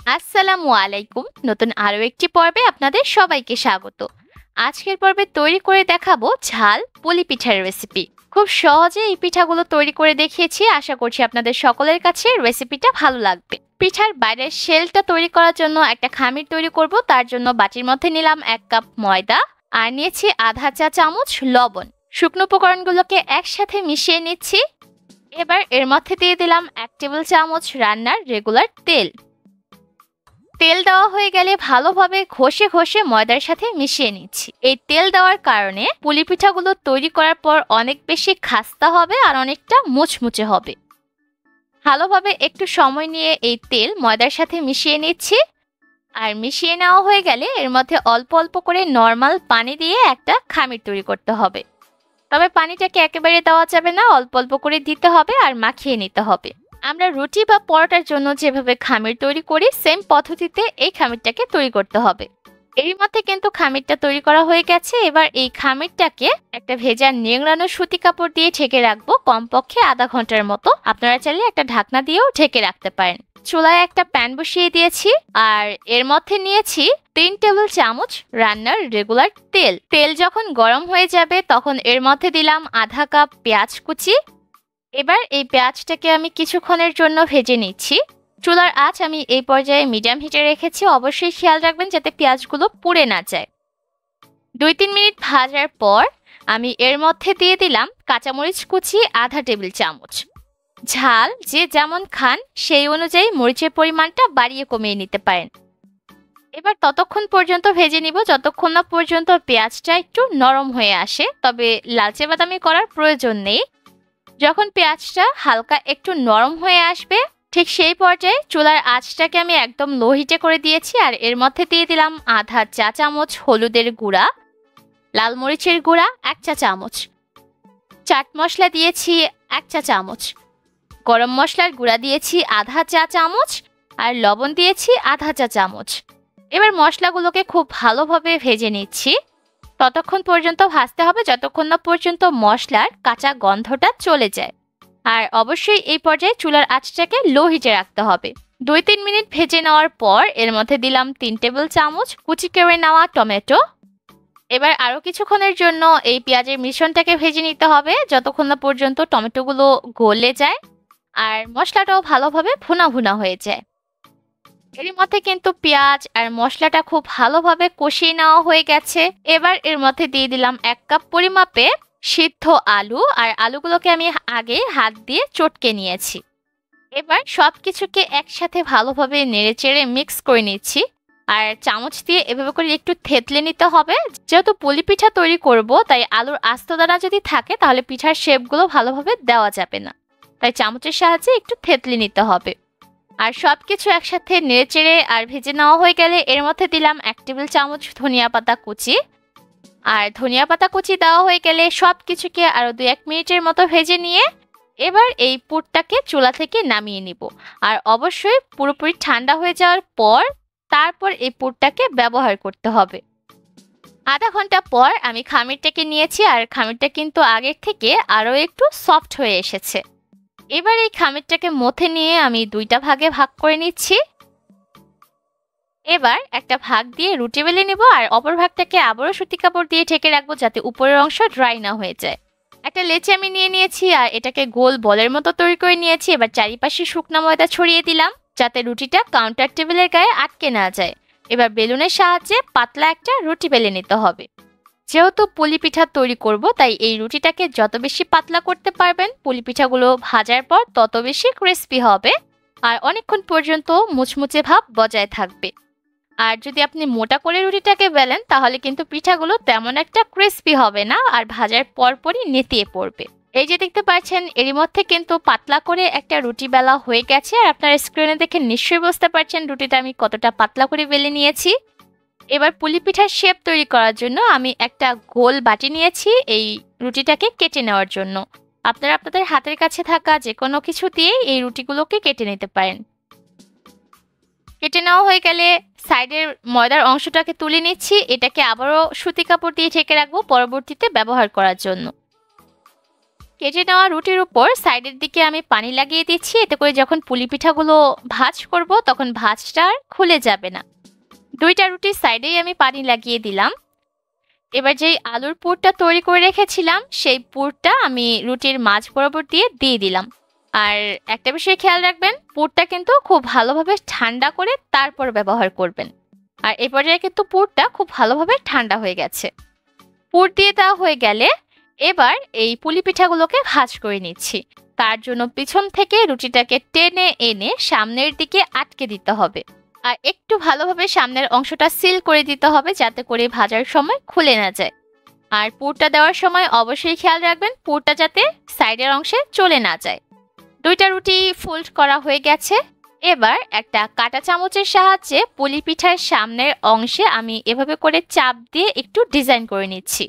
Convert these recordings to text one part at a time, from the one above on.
আসসালামু আলাইকুম। নতুন আরো একটি পর্বে আপনাদের সবাইকে স্বাগত। আজকের পর্বে তৈরি করে দেখাবো ঝাল পুলি পিঠার রেসিপি। খুব সহজে এই পিঠাগুলো তৈরি করে দেখিয়েছি। আশা করছি আপনাদের সকলের কাছে রেসিপিটা ভালো লাগবে। পিঠার বাইরের শেলটা তৈরি করার জন্য একটা খামির তৈরি করব। তার জন্য বাটির মধ্যে নিলাম 1 কাপ ময়দা আর নিয়েছি আধা চা চামচ লবণ। শুকনো উপকরণগুলোকে একসাথে মিশিয়ে নিচ্ছি। এবার এর মধ্যে দিয়ে দিলাম 1 টেবিল চামচ রান্নার রেগুলার তেল। তেল দেওয়া হয়ে গেলে ভালোভাবে ঘষে ঘষে ময়দার সাথে মিশিয়ে নিচ্ছি। এই তেল দেওয়ার কারণে পুলি পিঠাগুলো তৈরি করার পর অনেক বেশি খাস্তা হবে আর অনেকটা মুচমুচে হবে। ভালোভাবে একটু সময় নিয়ে এই তেল ময়দার সাথে মিশিয়ে নিচ্ছি। আর মিশিয়ে নেওয়া হয়ে গেলে এর মধ্যে অল্প অল্প করে নর্মাল পানি দিয়ে একটা খামির তৈরি করতে হবে। তবে পানিটাকে একেবারে দেওয়া যাবে না, অল্প অল্প করে দিতে হবে আর মাখিয়ে নিতে হবে। আমরা রুটি বা পরোটার জন্য যেভাবে খামির তৈরি করি সেম পদ্ধতিতে এই খামিরটাকে তৈরি করতে হবে। এরই মধ্যে কিন্তু খামিরটা তৈরি করা হয়ে গেছে। এবার এই খামিরটাকে একটা ভেজা নিংড়ানো সুতি কাপড় দিয়ে ঢেকে রাখবো কমপক্ষে আধা ঘন্টার মতো। আপনারা চাইলে একটা ঢাকনা দিয়েও ঢেকে রাখতে পারেন। চুলায় একটা প্যান বসিয়ে দিয়েছি আর এর মধ্যে নিয়েছি 3 টেবিল চামচ রান্নার রেগুলার তেল। তেল যখন গরম হয়ে যাবে তখন এর মধ্যে দিলাম আধা কাপ পেঁয়াজ কুচি। এবার এই পেঁয়াজটাকে আমি কিছুক্ষণের জন্য ভেজে নিচ্ছি। চুলার আঁচ আমি এই পর্যায়ে মিডিয়াম হিটে রেখেছি। অবশ্যই খেয়াল রাখবেন যাতে পেঁয়াজগুলো পুড়ে না যায়। 2-3 মিনিট ভাজার পর আমি এর মধ্যে দিয়ে দিলাম কাঁচামরিচ কুচি আধা টেবিল চামচ। ঝাল যে যেমন খান সেই অনুযায়ী মরিচের পরিমাণটা বাড়িয়ে কমিয়ে নিতে পারেন। এবার ততক্ষণ পর্যন্ত ভেজে নিব যতক্ষণ না পর্যন্ত পেঁয়াজটা একটু নরম হয়ে আসে। তবে লালচে বাদামি করার প্রয়োজন নেই। যখন পেঁয়াজটা হালকা একটু নরম হয়ে আসবে ঠিক সেই পর্যায়ে চুলার আঁচটাকে আমি একদম লো হিটে করে দিয়েছি আর এর মধ্যে দিয়ে দিলাম আধা চা চামচ হলুদের গুঁড়া, লাল মরিচের গুঁড়া 1 চা চামচ, চাট মশলা দিয়েছি 1 চা চামচ, গরম মশলার গুঁড়া দিয়েছি আধা চা চামচ আর লবণ দিয়েছি আধা চা চামচ। এবার মশলাগুলোকে খুব ভালোভাবে ভেজে নিচ্ছি। ততক্ষণ পর্যন্ত ভাজতে হবে যতক্ষণ না পর্যন্ত মশলার কাঁচা গন্ধটা চলে যায়। আর অবশ্যই এই পর্যায়ে চুলার আঁচটাকে লো হিটে রাখতে হবে। 2-3 মিনিট ভেজে নেওয়ার পর এর মধ্যে দিলাম 3 টেবিল চামচ কুচি করে নেওয়া টমেটো। এবার আরও কিছুক্ষণের জন্য এই পেঁয়াজের মিশ্রণটাকে ভেজে নিতে হবে যতক্ষণ না পর্যন্ত টমেটোগুলো গলে যায় আর মশলাটাও ভালোভাবে ভুনা ভুনা হয়ে যায়। এর মধ্যে কিন্তু পেঁয়াজ আর মশলাটা খুব ভালোভাবে কষিয়ে নেওয়া হয়ে গেছে। এবার এর মধ্যে দিয়ে দিলাম 1 কাপ পরিমাপে সিদ্ধ আলু আর আলুগুলোকে আমি আগে হাত দিয়ে চটকে নিয়েছি। এবার সবকিছুকে একসাথে ভালোভাবে নেড়েচেড়ে মিক্স করে নিচ্ছি আর চামচ দিয়ে এভাবে করে একটু থেতলে নিতে হবে। যেহেতু পুলি পিঠা তৈরি করব তাই আলুর আস্তদানা যদি থাকে তাহলে পিঠার শেপগুলো ভালোভাবে দেওয়া যাবে না, তাই চামচের সাহায্যে একটু থেতলে নিতে হবে। আর সবকিছু একসাথে নেড়েচেড়ে আর ভেজে নেওয়া হয়ে গেলে এর মধ্যে দিলাম 1 টেবিল চামচ ধনিয়া পাতা কুচি। আর ধনিয়া পাতা কুচি দেওয়া হয়ে গেলে সবকিছুকে আরো 2-1 মিনিটের মতো ভেজে নিয়ে এবার এই পুরটাকে চুলা থেকে নামিয়ে নিব। আর অবশ্যই পুরোপুরি ঠান্ডা হয়ে যাওয়ার পর তারপর এই পুরটাকে ব্যবহার করতে হবে। আধা ঘন্টা পর আমি খামিরটাকে নিয়েছি আর খামিরটা কিন্তু আগের থেকে আরো একটু সফট হয়ে এসেছে। এবার এই খামিরটাকে মথে নিয়ে আমি 2টা ভাগে ভাগ করে নিচ্ছি। এবার একটা ভাগ দিয়ে রুটি বেলে নিব আর অপর ভাগটাকে আবারও সুতি কাপড় দিয়ে ঢেকে রাখবো যাতে উপরের অংশ ড্রাই না হয়ে যায়। একটা লেচি আমি নিয়ে নিয়েছি আর এটাকে গোল বলের মতো তৈরি করে নিয়েছি। এবার চারিপাশে শুকনো ময়দা ছড়িয়ে দিলাম যাতে রুটিটা কাউন্টার টেবিলের গায়ে আটকে না যায়। এবার বেলুনের সাহায্যে পাতলা একটা রুটি বেলে নিতে হবে। যেহেতু পুলি পিঠা তৈরি করব তাই এই রুটিটাকে যত বেশি পাতলা করতে পারবেন পুলি পিঠাগুলো ভাজার পর তত বেশি ক্রিস্পি হবে আর অনেকক্ষণ পর্যন্ত মুচমুচে ভাব বজায় থাকবে। আর যদি আপনি মোটা করে রুটিটাকে বেলেন তাহলে কিন্তু পিঠাগুলো তেমন একটা ক্রিস্পি হবে না আর ভাজার পরপরই নেতিয়ে পড়বে। এই যে দেখতে পাচ্ছেন এরই মধ্যে কিন্তু পাতলা করে একটা রুটি বেলা হয়ে গেছে আর আপনারা স্ক্রিনে দেখে নিশ্চয়ই বুঝতে পারছেন রুটিটা আমি কতটা পাতলা করে বেলে নিয়েছি। এবার পুলি পিঠার শেপ তৈরি করার জন্য আমি একটা গোল বাটি নিয়েছি এই রুটিটাকে কেটে নেওয়ার জন্য। আপনারা আপনাদের হাতের কাছে থাকা যে কোনো কিছু দিয়ে এই রুটিগুলোকে কেটে নিতে পারেন। কেটে নেওয়া হয়ে গেলে সাইডের ময়দার অংশটাকে তুলে নিচ্ছি। এটাকে আবারও সুতি কাপড় দিয়ে ঢেকে রাখবো পরবর্তীতে ব্যবহার করার জন্য। কেটে নেওয়া রুটির উপর সাইডের দিকে আমি পানি লাগিয়ে দিচ্ছি, এতে করে যখন পুলি পিঠাগুলো ভাঁজ করব তখন ভাঁজটা আর খুলে যাবে না। 2টা রুটির সাইডেই আমি পানি লাগিয়ে দিলাম। এবার যেই আলুর পুরটা তৈরি করে রেখেছিলাম সেই পুরটা আমি রুটির মাঝ বরাবর দিয়ে দিলাম। আর একটা বিষয় খেয়াল রাখবেন, পুরটা কিন্তু খুব ভালোভাবে ঠান্ডা করে তারপর ব্যবহার করবেন। আর এই পর্যায়ে কিন্তু পুরটা খুব ভালোভাবে ঠান্ডা হয়ে গেছে। পুর দিয়ে দেওয়া হয়ে গেলে এবার এই পুলি পিঠাগুলোকে ভাঁজ করে নিচ্ছি। তার জন্য পিছন থেকে রুটিটাকে টেনে এনে সামনের দিকে আটকে দিতে হবে। আর একটু ভালোভাবে সামনের অংশটা সিল করে দিতে হবে যাতে করে ভাজার সময় খুলে না যায়। আর পুরটা দেওয়ার সময় অবশ্যই খেয়াল রাখবেন পুরটা যাতে সাইডের অংশে চলে না যায়। 2টা রুটি ফোল্ড করা হয়ে গেছে। এবার একটা কাঁটা চামচের সাহায্যে পুলি পিঠার সামনের অংশে আমি এভাবে করে চাপ দিয়ে একটু ডিজাইন করে নিচ্ছি।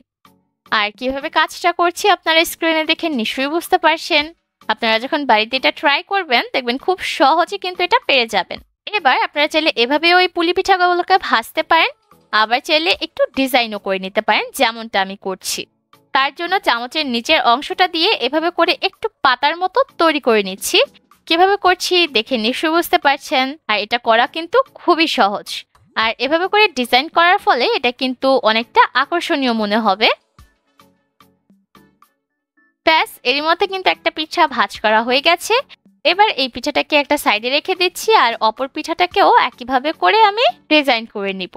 আর কিভাবে কাজটা করছি আপনারা স্ক্রিনে দেখে নিশ্চয়ই বুঝতে পারছেন। আপনারা যখন বাড়িতে এটা ট্রাই করবেন দেখবেন খুব সহজে কিন্তু এটা পেরে যাবেন। এবার আপনারা চাইলে এভাবে ওই পুলি পিঠাগুলোকে ভাজতে পারেন, আবার চাইলে একটু ডিজাইনও করে নিতে পারেন যেমনটা আমি করছি। তার জন্য চামচের নিচের অংশটা দিয়ে এভাবে করে একটু পাতার মতো তৈরি করে নিচ্ছি। কিভাবে করছি দেখে নিশ্চয়ই বুঝতে পারছেন। আর এটা করা কিন্তু খুবই সহজ। আর এভাবে করে ডিজাইন করার ফলে এটা কিন্তু অনেকটা আকর্ষণীয় মনে হবে। ব্যাস, এর মধ্যে কিন্তু একটা পিঠা ভাঁজ করা হয়ে গেছে। এবার এই পিঠাটাকে একটা সাইডে রেখে দিচ্ছি আর অপর পিঠাটাকেও একইভাবে করে আমি ডিজাইন করে নিব।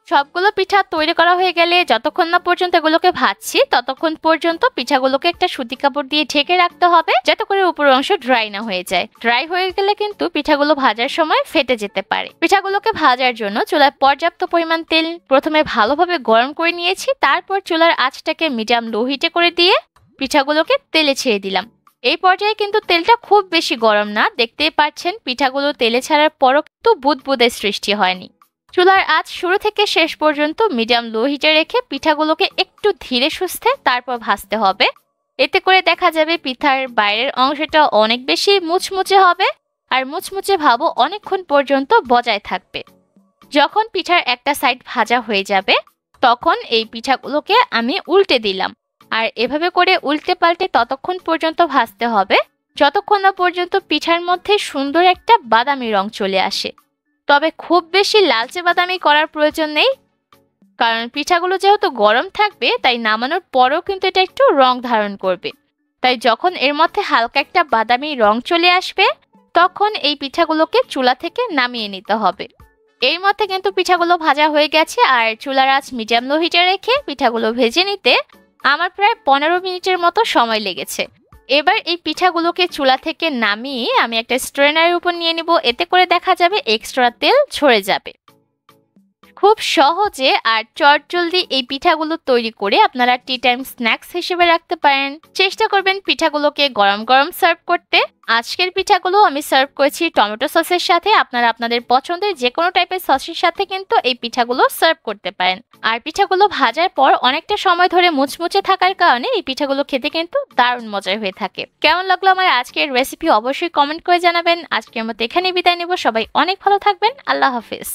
সবগুলো পিঠা তৈরি করা হয়ে গেলে যতক্ষণ না পর্যন্ত এগুলোকে ভাজছি ততক্ষণ পর্যন্ত পিঠাগুলোকে একটা সুতি কাপড় দিয়ে ঢেকে রাখতে হবে যাতে করে উপরের অংশ ড্রাই না হয়ে যায়। ড্রাই হয়ে গেলে কিন্তু পিঠাগুলো ভাজার সময় ফেটে যেতে পারে। পিঠাগুলোকে ভাজার জন্য চুলায় পর্যাপ্ত পরিমাণ তেল প্রথমে ভালোভাবে গরম করে নিয়েছি, তারপর চুলার আঁচটাকে মিডিয়াম লো হিটে করে দিয়ে পিঠাগুলোকে তেলে ছেড়ে দিলাম। এই পর্যায়ে কিন্তু তেলটা খুব বেশি গরম না, দেখতেই পাচ্ছেন পিঠাগুলো তেলে ছাড়ার পরও কিন্তু বুদবুদের সৃষ্টি হয়নি। চুলার আঁচ শুরু থেকে শেষ পর্যন্ত মিডিয়াম লো হিটে রেখে পিঠাগুলোকে একটু ধীরে সুস্থে তারপর ভাজতে হবে। এতে করে দেখা যাবে পিঠার বাইরের অংশটা অনেক বেশি মুচমুচে হবে আর মুচমুচে ভাবও অনেকক্ষণ পর্যন্ত বজায় থাকবে। যখন পিঠার একটা সাইড ভাজা হয়ে যাবে তখন এই পিঠাগুলোকে আমি উল্টে দিলাম। আর এভাবে করে উল্টে পাল্টে ততক্ষণ পর্যন্ত ভাজতে হবে যতক্ষণ না পর্যন্ত পিঠার মধ্যে সুন্দর একটা বাদামি রং চলে আসে। তবে খুব বেশি লালচে বাদামি করার প্রয়োজন নেই, কারণ পিঠাগুলো যেহেতু গরম থাকবে তাই নামানোর পরেও কিন্তু এটা একটু রং ধারণ করবে। তাই যখন এর মধ্যে হালকা একটা বাদামি রং চলে আসবে তখন এই পিঠাগুলোকে চুলা থেকে নামিয়ে নিতে হবে। এর মধ্যে কিন্তু পিঠাগুলো ভাজা হয়ে গেছে আর চুলার আঁচ মিডিয়াম লো হিটে রেখে পিঠাগুলো ভেজে নিতে আমার প্রায় 15 মিনিটের মতো সময় লেগেছে। এবার এই পিঠাগুলোকে চুলা থেকে নামিয়ে আমি একটা স্ট্রেনারের উপর নিয়ে নিব, এতে করে দেখা যাবে এক্সট্রা তেল ঝরে যাবে। খুব সহজে আর চটজলদি এই পিঠাগুলো তৈরি করে আপনারা টি টাইম স্ন্যাক্স হিসেবে রাখতে পারেন। চেষ্টা করবেন পিঠাগুলোকে গরম গরম সার্ভ করতে। আজকের পিঠাগুলো আমি সার্ভ করেছি টমেটো সসের সাথে। আপনারা আপনাদের পছন্দের যে কোনো টাইপের সসের সাথে কিন্তু এই পিঠাগুলো সার্ভ করতে পারেন। আর পিঠাগুলো ভাজার পর অনেকটা সময় ধরে মুচমুচে থাকার কারণে এই পিঠাগুলো খেতে কিন্তু দারুণ মজার হয়ে থাকে। কেমন লাগলো আমার আজকের রেসিপি অবশ্যই কমেন্ট করে জানাবেন। আজকের মতো এখানেই বিদায় নেব। সবাই অনেক ভালো থাকবেন। আল্লাহ হাফেজ।